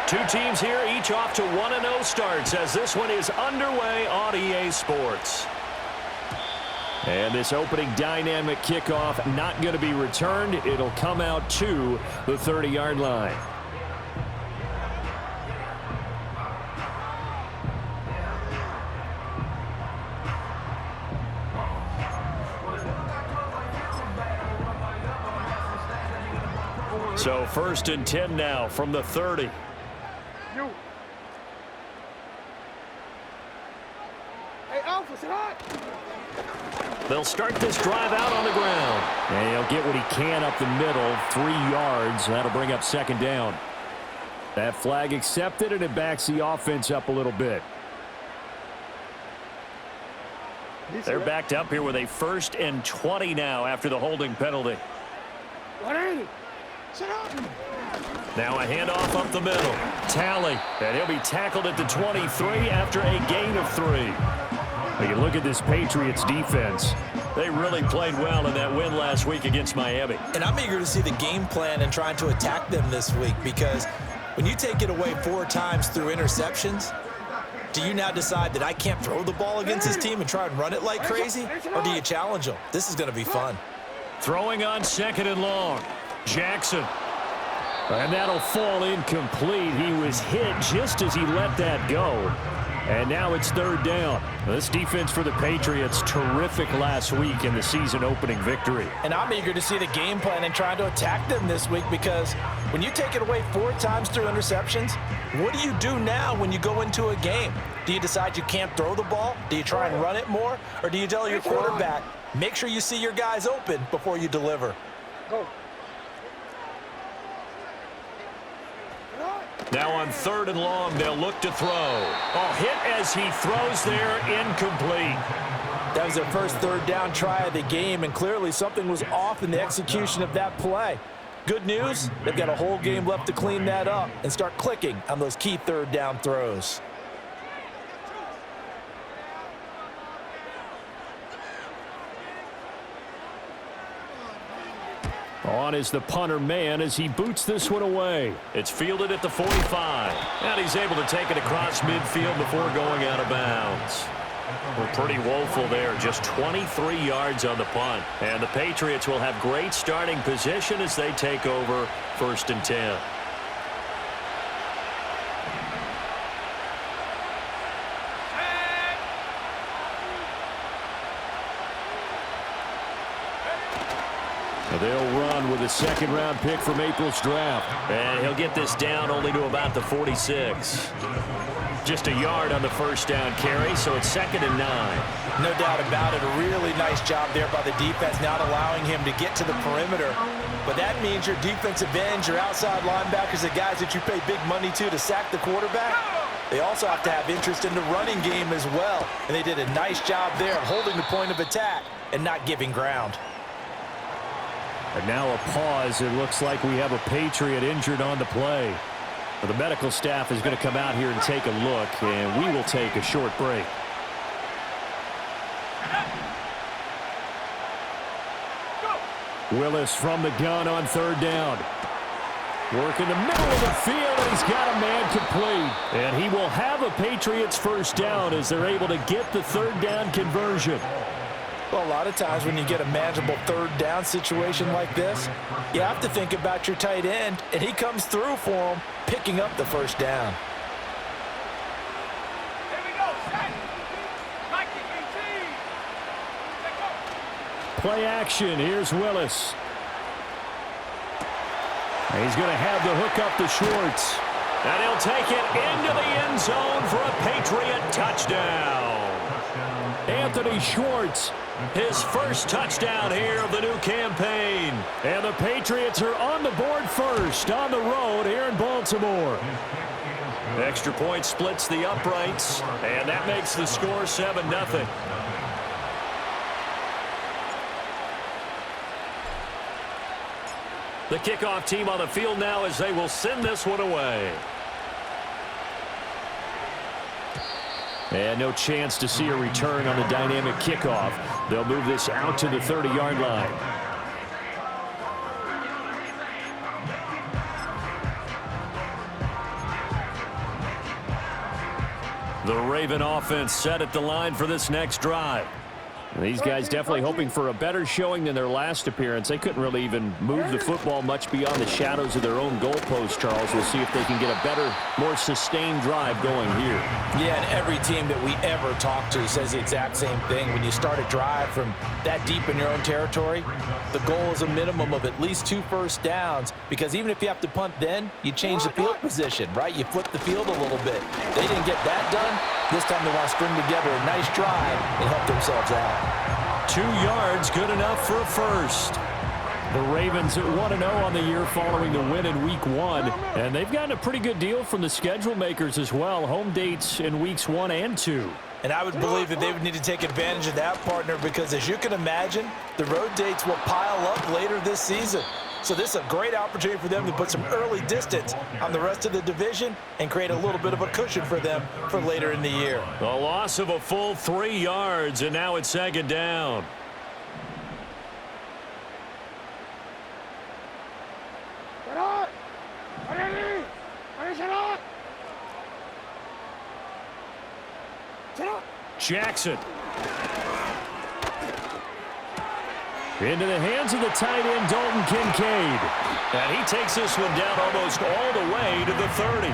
Two teams here, each off to 1-0 starts as this one is underway on EA Sports. And this opening dynamic kickoff not going to be returned. It'll come out to the 30-yard line. So 1st and 10 now from the 30. They'll start this drive out on the ground. And he'll get what he can up the middle, 3 yards. That'll bring up 2nd down. That flag accepted, and it backs the offense up a little bit. They're backed up here with a 1st and 20 now after the holding penalty. Now a handoff up the middle. Tally, and he'll be tackled at the 23 after a gain of 3. You look at this Patriots defense. They really played well in that win last week against Miami. And I'm eager to see the game plan and trying to attack them this week, because when you take it away 4 times through interceptions, do you now decide that I can't throw the ball against this team and try and run it like crazy? Or do you challenge them? This is going to be fun. Throwing on 2nd and long. Jackson. And that'll fall incomplete. He was hit just as he let that go. And now it's 3rd down. This defense for the Patriots, terrific last week in the season-opening victory. And I'm eager to see the game plan and trying to attack them this week, because when you take it away 4 times through interceptions, what do you do now when you go into a game? Do you decide you can't throw the ball? Do you try and run it more? Or do you tell your quarterback, make sure you see your guys open before you deliver? Go. Now on 3rd and long, they'll look to throw. A hit as he throws there, incomplete. That was their first 3rd down try of the game, and clearly something was off in the execution of that play. Good news, they've got a whole game left to clean that up and start clicking on those key 3rd down throws. On is the punter man as he boots this one away. It's fielded at the 45. And he's able to take it across midfield before going out of bounds. We're pretty woeful there. Just 23 yards on the punt. And the Patriots will have great starting position as they take over 1st and 10. They'll run with a 2nd-round pick from April's draft. And he'll get this down only to about the 46. Just a yard on the 1st down carry, so it's 2nd and 9. No doubt about it. A really nice job there by the defense, not allowing him to get to the perimeter. But that means your defensive ends, your outside linebackers, the guys that you pay big money to sack the quarterback, they also have to have interest in the running game as well. And they did a nice job there of holding the point of attack and not giving ground. And now a pause. It looks like we have a Patriot injured on the play. The medical staff is going to come out here and take a look, and we will take a short break. Willis from the gun on 3rd down. Work in the middle of the field, and he's got a man complete. And he will have a Patriots 1st down as they're able to get the 3rd down conversion. Well, a lot of times when you get a manageable 3rd down situation like this, you have to think about your tight end, and he comes through for him, picking up the 1st down. Play action. Here's Willis. And he's going to have the hook up to Schwartz. And he'll take it into the end zone for a Patriot touchdown. Anthony Schwartz, his 1st touchdown here of the new campaign. And the Patriots are on the board first on the road here in Baltimore. Extra point splits the uprights, and that makes the score 7-0. The kickoff team on the field now as they will send this one away. And no chance to see a return on the dynamic kickoff. They'll move this out to the 30-yard line. The Raven offense set at the line for this next drive. These guys definitely hoping for a better showing than their last appearance. They couldn't really even move the football much beyond the shadows of their own goalpost, Charles. We'll see if they can get a better, more sustained drive going here. Yeah, and every team that we ever talk to says the exact same thing. When you start a drive from that deep in your own territory, the goal is a minimum of at least 2 first downs, because even if you have to punt then, you change the field position, right? You flip the field a little bit. They didn't get that done. This time they want to string together a nice drive and help themselves out. 2 yards, good enough for a first. The Ravens at 1-0 on the year following the win in Week 1. And they've gotten a pretty good deal from the schedule makers as well. Home dates in Weeks 1 and 2. And I would believe that they would need to take advantage of that, partner, because as you can imagine, the road dates will pile up later this season. So this is a great opportunity for them to put some early distance on the rest of the division and create a little bit of a cushion for them for later in the year. A loss of a full 3 yards, and now it's 2nd down. Jackson. Into the hands of the tight end, Dalton Kincaid. And he takes this one down almost all the way to the 30.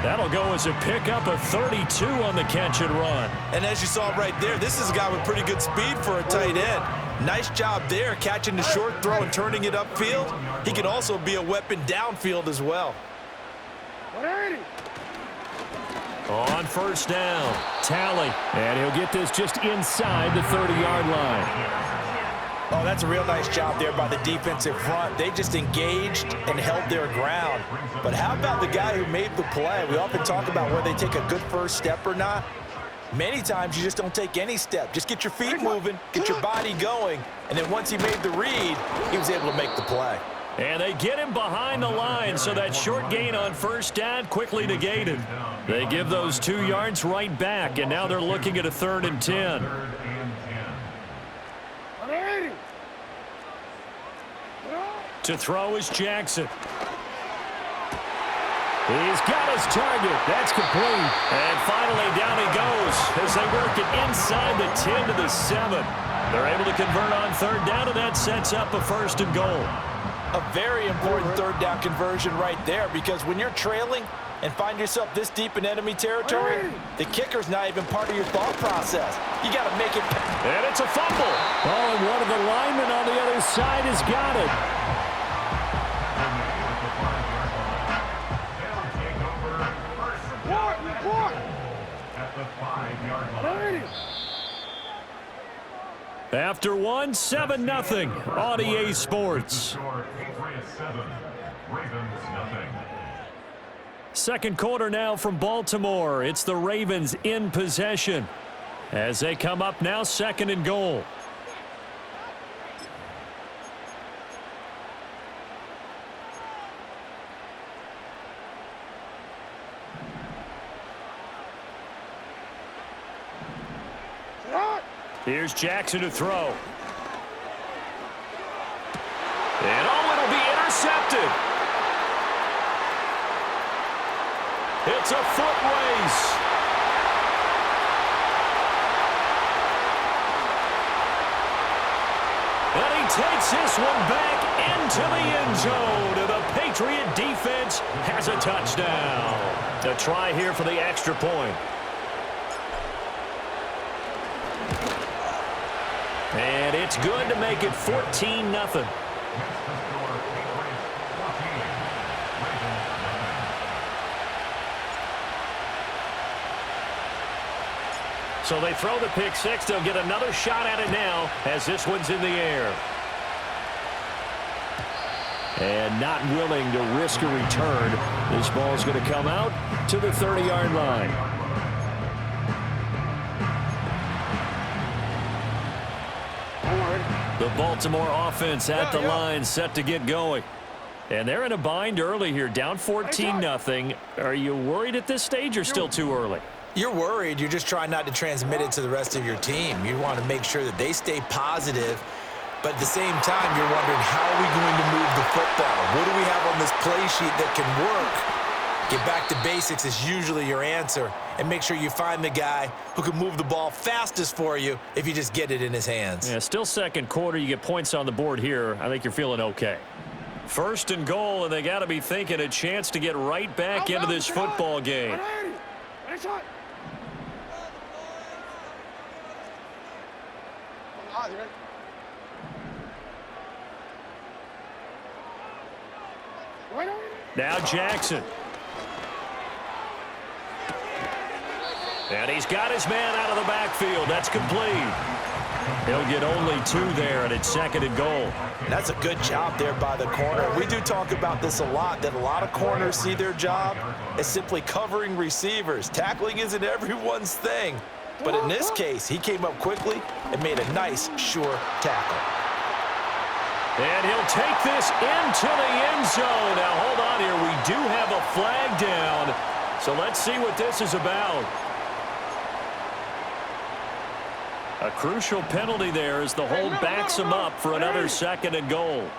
That'll go as a pickup of 32 on the catch and run. And as you saw right there, this is a guy with pretty good speed for a tight end. Nice job there, catching the short throw and turning it upfield. He can also be a weapon downfield as well. On first down, Talley. And he'll get this just inside the 30-yard line. Oh, that's a real nice job there by the defensive front. They just engaged and held their ground. But how about the guy who made the play? We often talk about whether they take a good first step or not. Many times you just don't take any step. Just get your feet moving, get your body going, and then once he made the read, he was able to make the play. And they get him behind the line, so that short gain on first down quickly negated. They give those 2 yards right back, and now they're looking at a 3rd and 10. To throw is Jackson. He's got his target. That's complete. And finally down he goes as they work it inside the 10 to the 7. They're able to convert on 3rd down, and that sets up a 1st and goal. A very important 3rd down conversion right there, because when you're trailing and find yourself this deep in enemy territory, the kicker's not even part of your thought process. You got to make it. And it's a fumble. Oh, and one of the linemen on the other side has got it. After 1, 7-0 on EA Sports. Second quarter now from Baltimore. It's the Ravens in possession as they come up now 2nd and goal. Here's Jackson to throw. And it'll be intercepted. It's a foot race. And he takes this one back into the end zone. And the Patriot defense has a touchdown. A try here for the extra point. And it's good to make it 14-0. So they throw the pick six. They'll get another shot at it now as this one's in the air. And not willing to risk a return. This ball's going to come out to the 30-yard line. The Baltimore offense at the line, set to get going. And they're in a bind early here, down 14-0. Are you worried at this stage or still too early? You're worried. You're just trying not to transmit it to the rest of your team. You want to make sure that they stay positive. But at the same time, you're wondering, how are we going to move the football? What do we have on this play sheet that can work? Get back to basics is usually your answer, and make sure you find the guy who can move the ball fastest for you if you just get it in his hands. Yeah, still second quarter. You get points on the board here. I think you're feeling okay. First and goal, and they got to be thinking a chance to get right back into this football game. Now Jackson. And he's got his man out of the backfield. That's complete. He'll get only 2 there, and it's second and goal. That's a good job there by the corner. We do talk about this a lot, that a lot of corners see their job as simply covering receivers. Tackling isn't everyone's thing. But in this case, he came up quickly and made a nice, sure tackle. And he'll take this into the end zone. Now, hold on here. We do have a flag down. So let's see what this is about. A crucial penalty there as the hold backs him up for another second and goal.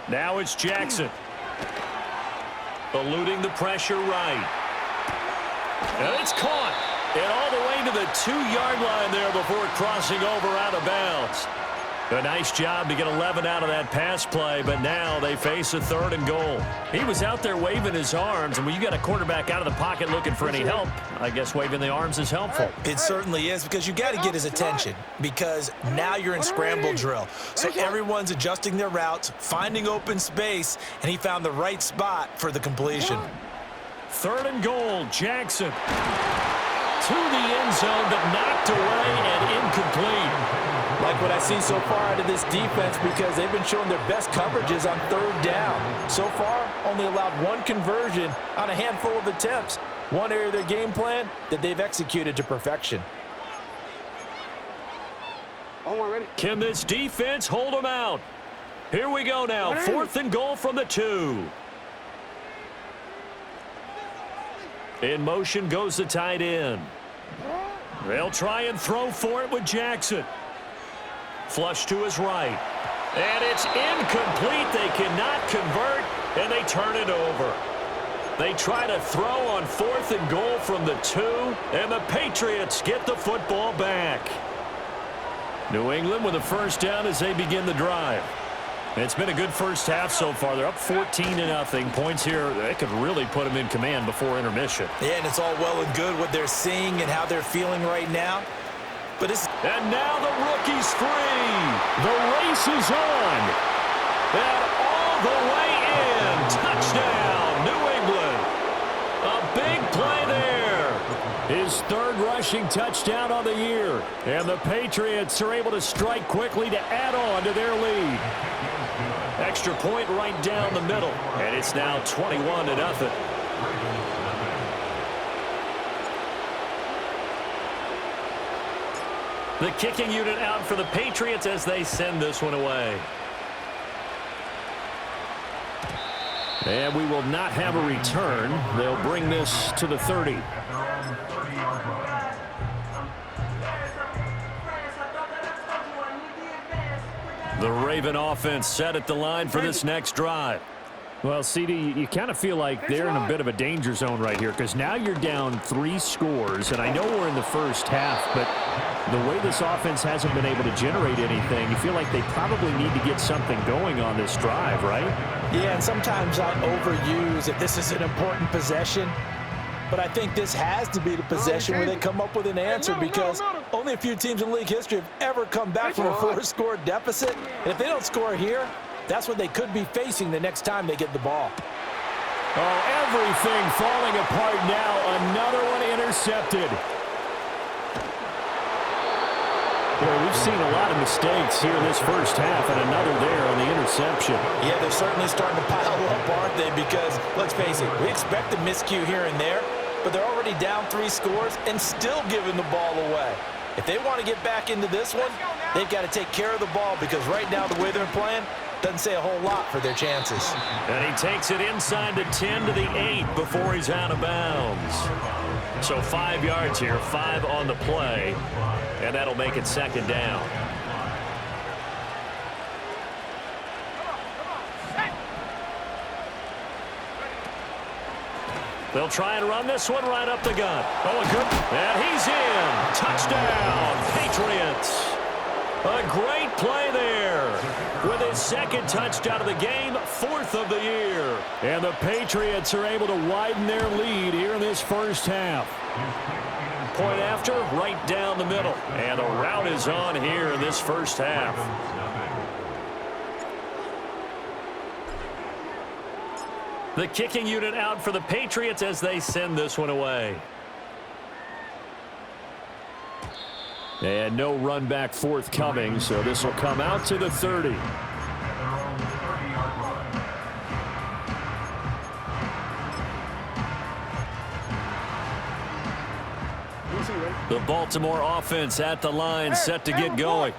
Now it's Jackson. Eluding the pressure right. And it's caught. And all the way to the 2-yard line there before crossing over out of bounds. A nice job to get 11 out of that pass play, but now they face a third and goal. He was out there waving his arms, and when you got a quarterback out of the pocket looking for any help, I guess waving the arms is helpful. It certainly is, because you got to get his attention, because now you're in scramble drill. So everyone's adjusting their routes, finding open space, and he found the right spot for the completion. Third and goal, Jackson. To the end zone, but knocked away and incomplete. Like what I see so far out of this defense, because they've been showing their best coverages on third down. So far, only allowed 1 conversion on a handful of attempts. One area of their game plan that they've executed to perfection. Can this defense hold them out? Here we go now. 4th and goal from the 2. In motion goes the tight end. They'll try and throw for it with Jackson. Flush to his right. And it's incomplete. They cannot convert, and they turn it over. They try to throw on 4th and goal from the 2, and the Patriots get the football back. New England with a first down as they begin the drive. It's been a good first half so far. They're up 14-0. Points here, they could really put them in command before intermission. Yeah, and it's all well and good what they're seeing and how they're feeling right now. But it's... And now the rookie's free. The race is on. And all the way in. Touchdown, New England. A big play there. His 3rd rushing touchdown on the year. And the Patriots are able to strike quickly to add on to their lead. Extra point right down the middle. And it's now 21-0. The kicking unit out for the Patriots as they send this one away. And we will not have a return. They'll bring this to the 30. The Raven offense set at the line for this next drive. Well, CD, you kind of feel like they're in a bit of a danger zone right here because now you're down 3 scores, and I know we're in the first half, but the way this offense hasn't been able to generate anything, you feel like they probably need to get something going on this drive, right? Yeah, and sometimes I overuse if this is an important possession. But I think this has to be the possession where they come up with an answer, because only a few teams in league history have ever come back from a 4-score deficit. And if they don't score here, that's what they could be facing the next time they get the ball. Oh, everything falling apart now. Another one intercepted. Boy, we've seen a lot of mistakes here this first half, and another there on the interception. Yeah, they're certainly starting to pile up, aren't they? Because, let's face it, we expect a miscue here and there, but they're already down 3 scores and still giving the ball away. If they want to get back into this one, they've got to take care of the ball, because right now the way they're playing doesn't say a whole lot for their chances. And he takes it inside the 10 to the 8 before he's out of bounds. So 5 yards here, 5 on the play, and that'll make it second down. They'll try and run this one right up the gut. Oh, a good. And he's in. Touchdown, Patriots. A great play there. With his second touchdown of the game, 4th of the year. And the Patriots are able to widen their lead here in this first half. Point after, right down the middle. And the route is on here in this first half. The kicking unit out for the Patriots as they send this one away. And no run back forthcoming, so this will come out to the 30. The Baltimore offense at the line, set to get going.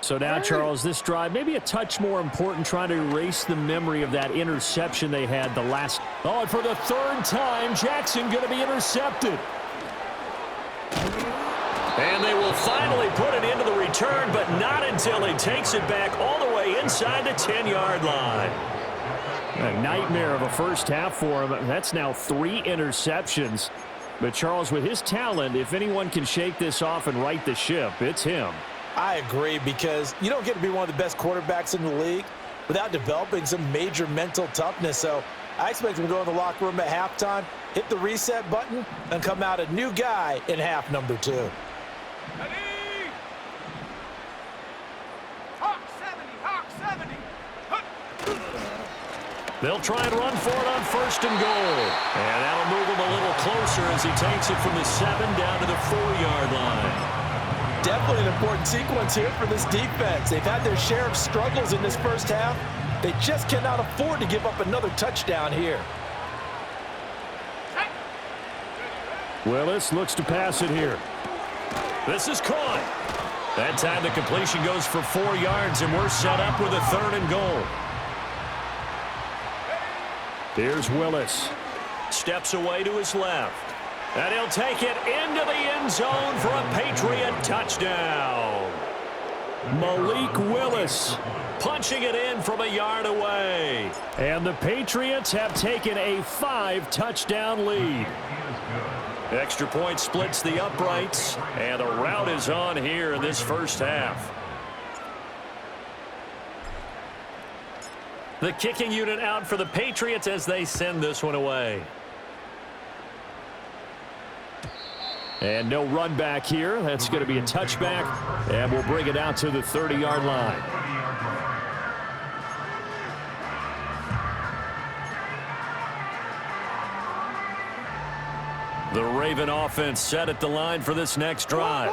So now, Charles, this drive, maybe a touch more important, trying to erase the memory of that interception they had the last. Oh, and for the 3rd time, Jackson going to be intercepted. And they will finally put it into the return, but not until he takes it back all the way inside the 10-yard line. A nightmare of a first half for him. That's now 3 interceptions. But, Charles, with his talent, if anyone can shake this off and right the ship, it's him. I agree, because you don't get to be one of the best quarterbacks in the league without developing some major mental toughness. So I expect him to go in the locker room at halftime, hit the reset button, and come out a new guy in half number 2. Hawk 70. They'll try and run for it on 1st and goal. And that'll move him a little closer as he takes it from the 7 down to the 4-yard line. Definitely an important sequence here for this defense. They've had their share of struggles in this first half. They just cannot afford to give up another touchdown here. Willis looks to pass it here. This is caught. That time the completion goes for 4 yards, and we're set up with a 3rd and goal. Here's Willis. Steps away to his left. And he'll take it into the end zone for a Patriot touchdown. Malik Willis punching it in from a yard away. And the Patriots have taken a 5-touchdown lead. Extra point splits the uprights, and the route is on here in this first half. The kicking unit out for the Patriots as they send this one away. And no run back here. That's going to be a touchback, and we'll bring it out to the 30-yard line. The Raven offense set at the line for this next drive.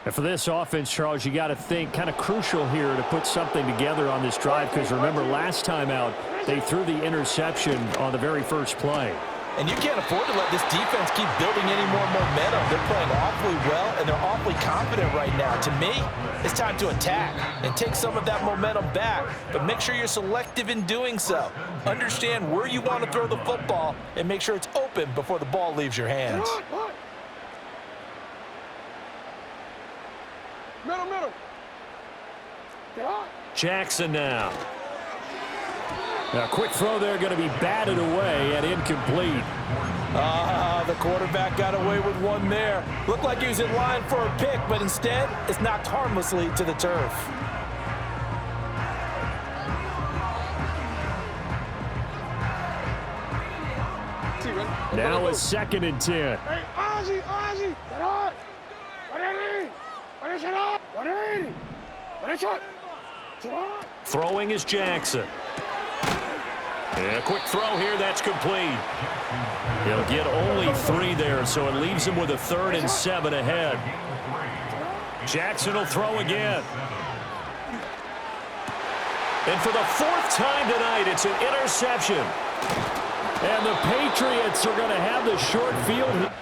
And for this offense, Charles, you got to think kind of crucial here to put something together on this drive, because remember last time out they threw the interception on the very first play. And you can't afford to let this defense keep building any more momentum. They're playing awfully well, and they're awfully confident right now. To me, it's time to attack and take some of that momentum back. But make sure you're selective in doing so. Understand where you want to throw the football and make sure it's open before the ball leaves your hands. Middle. Jackson now. A quick throw there, going to be batted away and incomplete. The quarterback got away with one there. Looked like he was in line for a pick, but instead it's knocked harmlessly to the turf. Now a 2nd and 10. Hey, Ozzy, get on. Throwing is Jackson. And a quick throw here, that's complete. He'll get only 3 there, so it leaves him with a 3rd and 7 ahead. Jackson will throw again. And for the 4th time tonight, it's an interception. And the Patriots are going to have the short field.